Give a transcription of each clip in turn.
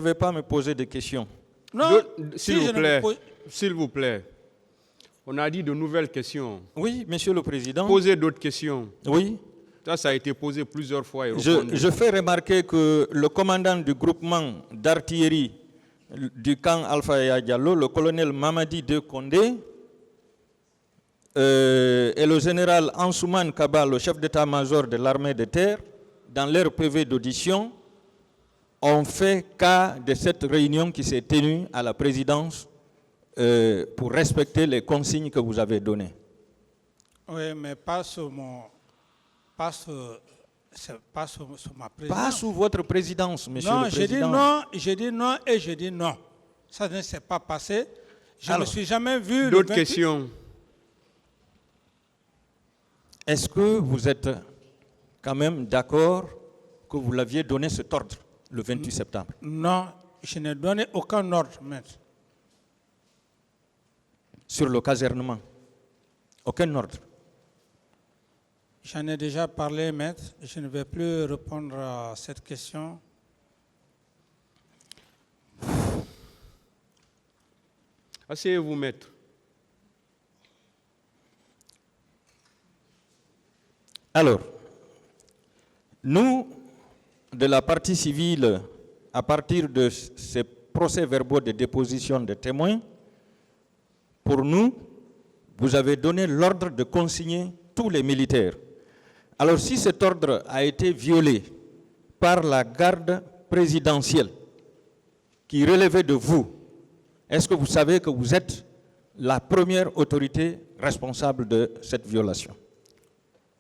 ne vais pas me poser de questions. Non, S'il vous plaît. On a dit de nouvelles questions. Oui, Monsieur le Président. Posez d'autres questions. Oui. Ça a été posé plusieurs fois. Et Je fais remarquer que le commandant du groupement d'artillerie du camp Alpha Yaya Diallo, le colonel Mamadi De Condé, et le général Ansouman Kaba, le chef d'état-major de l'armée de terre, dans leur PV d'audition, ont fait cas de cette réunion qui s'est tenue à la présidence pour respecter les consignes que vous avez données. Oui, mais pas sur ma présidence. Pas sous votre présidence, Monsieur le Président. Non, j'ai dit non et je dis non. Ça ne s'est pas passé. Je ne suis jamais vu. D'autres questions? Est-ce que vous êtes quand même d'accord que vous l'aviez donné cet ordre le 28 septembre? Non, je n'ai donné aucun ordre, maître. Sur le casernement? Aucun ordre? J'en ai déjà parlé, maître. Je ne vais plus répondre à cette question. Asseyez-vous, maître. Alors, nous, de la partie civile, à partir de ces procès-verbaux de déposition de témoins, pour nous, vous avez donné l'ordre de consigner tous les militaires. Alors, si cet ordre a été violé par la garde présidentielle qui relevait de vous, est-ce que vous savez que vous êtes la première autorité responsable de cette violation?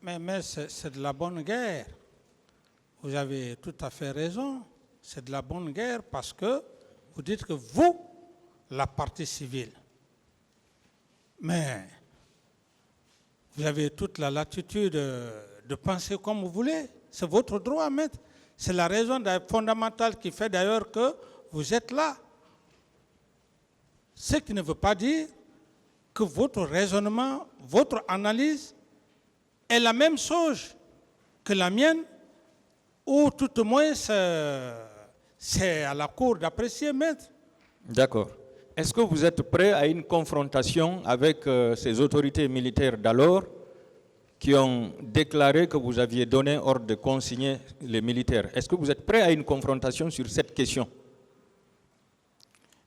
Mais c'est de la bonne guerre. Vous avez tout à fait raison. C'est de la bonne guerre parce que vous dites que vous, la partie civile, mais vous avez toute la latitude de penser comme vous voulez. C'est votre droit, maître. C'est la raison fondamentale qui fait d'ailleurs que vous êtes là. Ce qui ne veut pas dire que votre raisonnement, votre analyse est la même chose que la mienne, ou tout au moins c'est à la cour d'apprécier, maître. D'accord. Est-ce que vous êtes prêt à une confrontation avec ces autorités militaires d'alors qui ont déclaré que vous aviez donné ordre de consigner les militaires? Est-ce que vous êtes prêt à une confrontation sur cette question?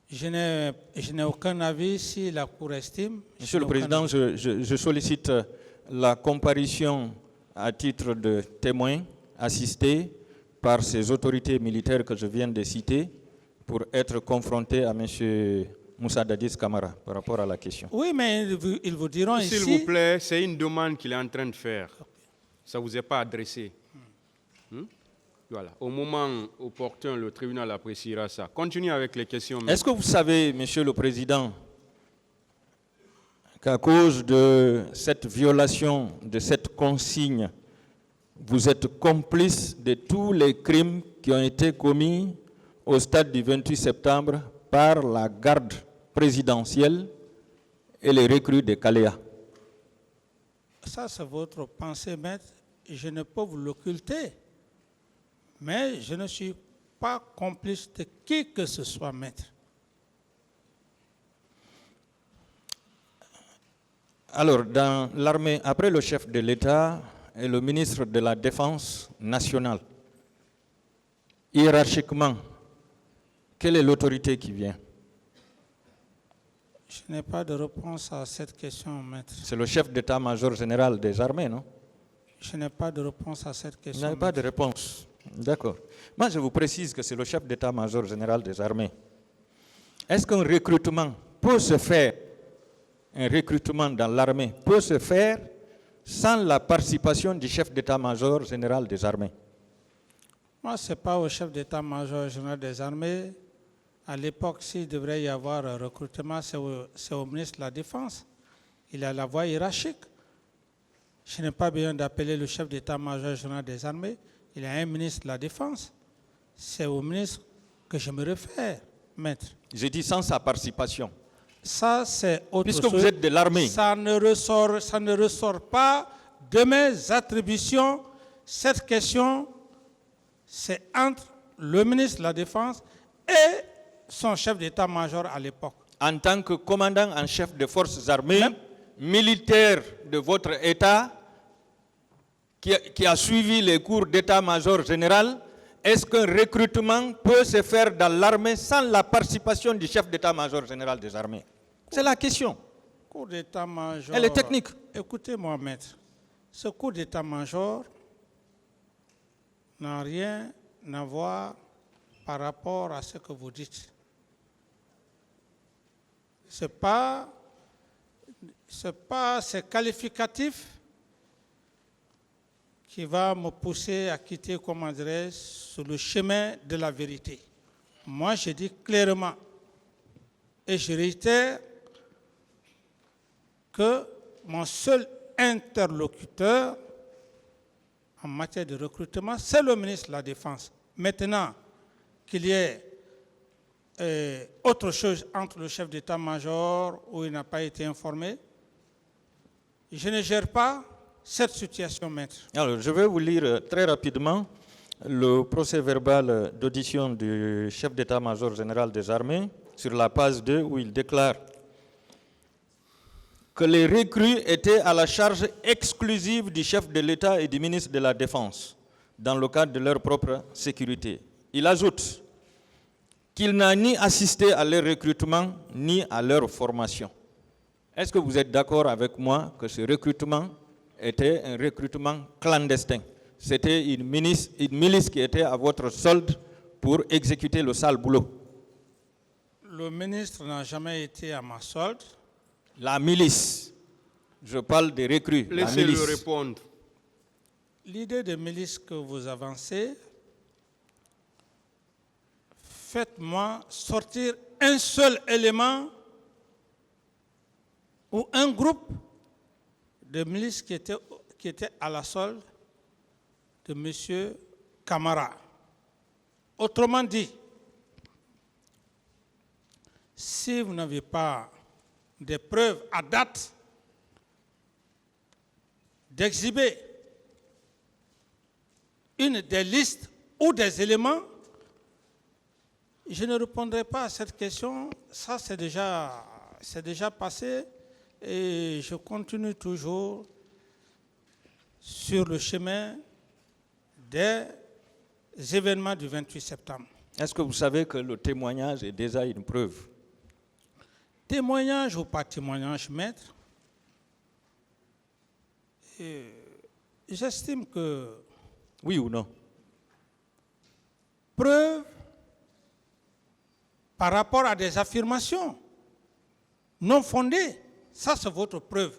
Je n'ai aucun avis si la Cour estime. Monsieur le Président, je sollicite la comparution à titre de témoin assisté par ces autorités militaires que je viens de citer pour être confronté à M. Moussa Dadis Camara par rapport à la question. Oui, mais ils vous diront ici... S'il vous plaît, c'est une demande qu'il est en train de faire. Ça ne vous est pas adressé. Voilà. Au moment opportun, le tribunal appréciera ça. Continuez avec les questions. Est-ce que vous savez, Monsieur le Président, qu'à cause de cette violation, de cette consigne, vous êtes complice de tous les crimes qui ont été commis au stade du 28 septembre par la garde présidentielle et les recrues de Kalea? Ça, c'est votre pensée, maître. Je ne peux vous l'occulter. Mais je ne suis pas complice de qui que ce soit, maître. Alors, dans l'armée, après le chef de l'État et le ministre de la Défense nationale, hiérarchiquement, quelle est l'autorité qui vient? Je n'ai pas de réponse à cette question, maître. C'est le chef d'état-major général des armées, non? Je n'ai pas de réponse à cette question. Vous n'avez pas de réponse. D'accord. Moi, je vous précise que c'est le chef d'état-major général des armées. Est-ce qu'un recrutement peut se faire, un recrutement dans l'armée peut se faire sans la participation du chef d'état-major général des armées? Moi, ce n'est pas au chef d'état-major général des armées. À l'époque, s'il devrait y avoir un recrutement, c'est au ministre de la Défense. Il a la voie hiérarchique. Je n'ai pas besoin d'appeler le chef d'état-major général des armées. Il y a un ministre de la Défense. C'est au ministre que je me réfère, maître. J'ai dit sans sa participation. Ça, c'est autre chose. Puisque vous êtes de l'armée. Ça ne ressort pas de mes attributions. Cette question, c'est entre le ministre de la Défense et son chef d'état-major à l'époque. En tant que commandant en chef des forces armées, militaire de votre État, qui a suivi les cours d'état-major général, est-ce qu'un recrutement peut se faire dans l'armée sans la participation du chef d'état-major général des armées? C'est la question. Cours d'état-major. Elle est technique. Écoutez-moi, maître. Ce cours d'état-major n'a rien à voir par rapport à ce que vous dites. Ce n'est pas ce qualificatif qui va me pousser à quitter, comment dirais-je, sur le chemin de la vérité. Moi, je dis clairement, et je réitère, que mon seul interlocuteur en matière de recrutement, c'est le ministre de la Défense. Maintenant, qu'il y ait autre chose entre le chef d'état-major où il n'a pas été informé, je ne gère pas cette situation, maître. Alors, je vais vous lire très rapidement le procès-verbal d'audition du chef d'état-major général des armées sur la page 2 où il déclare que les recrues étaient à la charge exclusive du chef de l'État et du ministre de la Défense dans le cadre de leur propre sécurité. Il ajoute qu'il n'a ni assisté à leur recrutement ni à leur formation. Est-ce que vous êtes d'accord avec moi que ce recrutement était un recrutement clandestin? C'était une milice qui était à votre solde pour exécuter le sale boulot. Le ministre n'a jamais été à ma solde. La milice, je parle des recrues. Laissez-le répondre. L'idée de milice que vous avancez, faites-moi sortir un seul élément ou un groupe de milices qui était à la solde de M. Camara. Autrement dit, si vous n'avez pas des preuves à date d'exhiber une des listes ou des éléments, je ne répondrai pas à cette question. Ça, c'est déjà passé et je continue toujours sur le chemin des événements du 28 septembre. Est-ce que vous savez que le témoignage est déjà une preuve? Témoignage ou pas témoignage, maître, j'estime que... Oui ou non? Preuve par rapport à des affirmations non fondées, ça c'est votre preuve.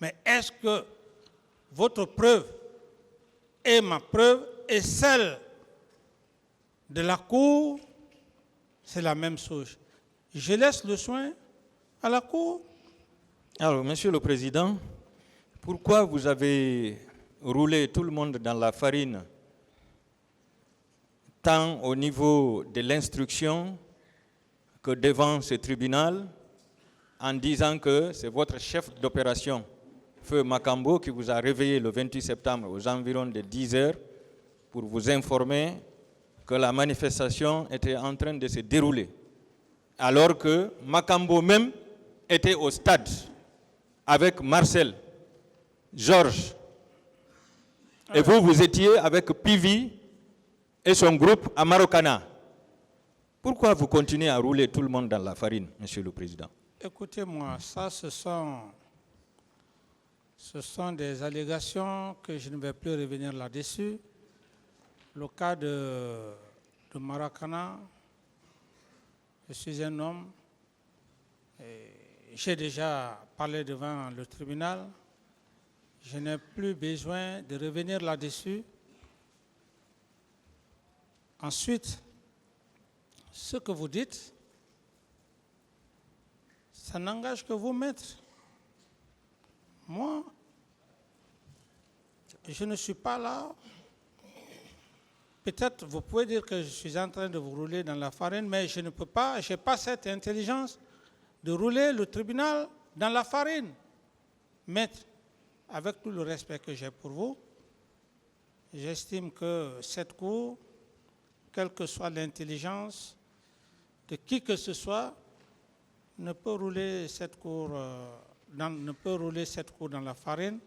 Mais est-ce que votre preuve et ma preuve et celle de la Cour, c'est la même chose? Je laisse le soin à la Cour. Alors, Monsieur le Président, pourquoi vous avez roulé tout le monde dans la farine, tant au niveau de l'instruction que devant ce tribunal, en disant que c'est votre chef d'opération, Feu Makambo, qui vous a réveillé le 28 septembre aux environs de 10 heures pour vous informer que la manifestation était en train de se dérouler, alors que Makambo même était au stade avec Marcel, Georges, et vous étiez avec Pivi et son groupe à Marokana. Pourquoi vous continuez à rouler tout le monde dans la farine, Monsieur le Président? Écoutez-moi, ça ce sont des allégations que je ne vais plus revenir là-dessus. Le cas de Maracana, je suis un homme, j'ai déjà parlé devant le tribunal, je n'ai plus besoin de revenir là-dessus. Ensuite, ce que vous dites, ça n'engage que vous, maître. Moi, je ne suis pas là. Peut-être vous pouvez dire que je suis en train de vous rouler dans la farine, mais je ne peux pas, je n'ai pas cette intelligence de rouler le tribunal dans la farine. Maître, avec tout le respect que j'ai pour vous, j'estime que cette cour, quelle que soit l'intelligence de qui que ce soit ne peut rouler cette cour dans la farine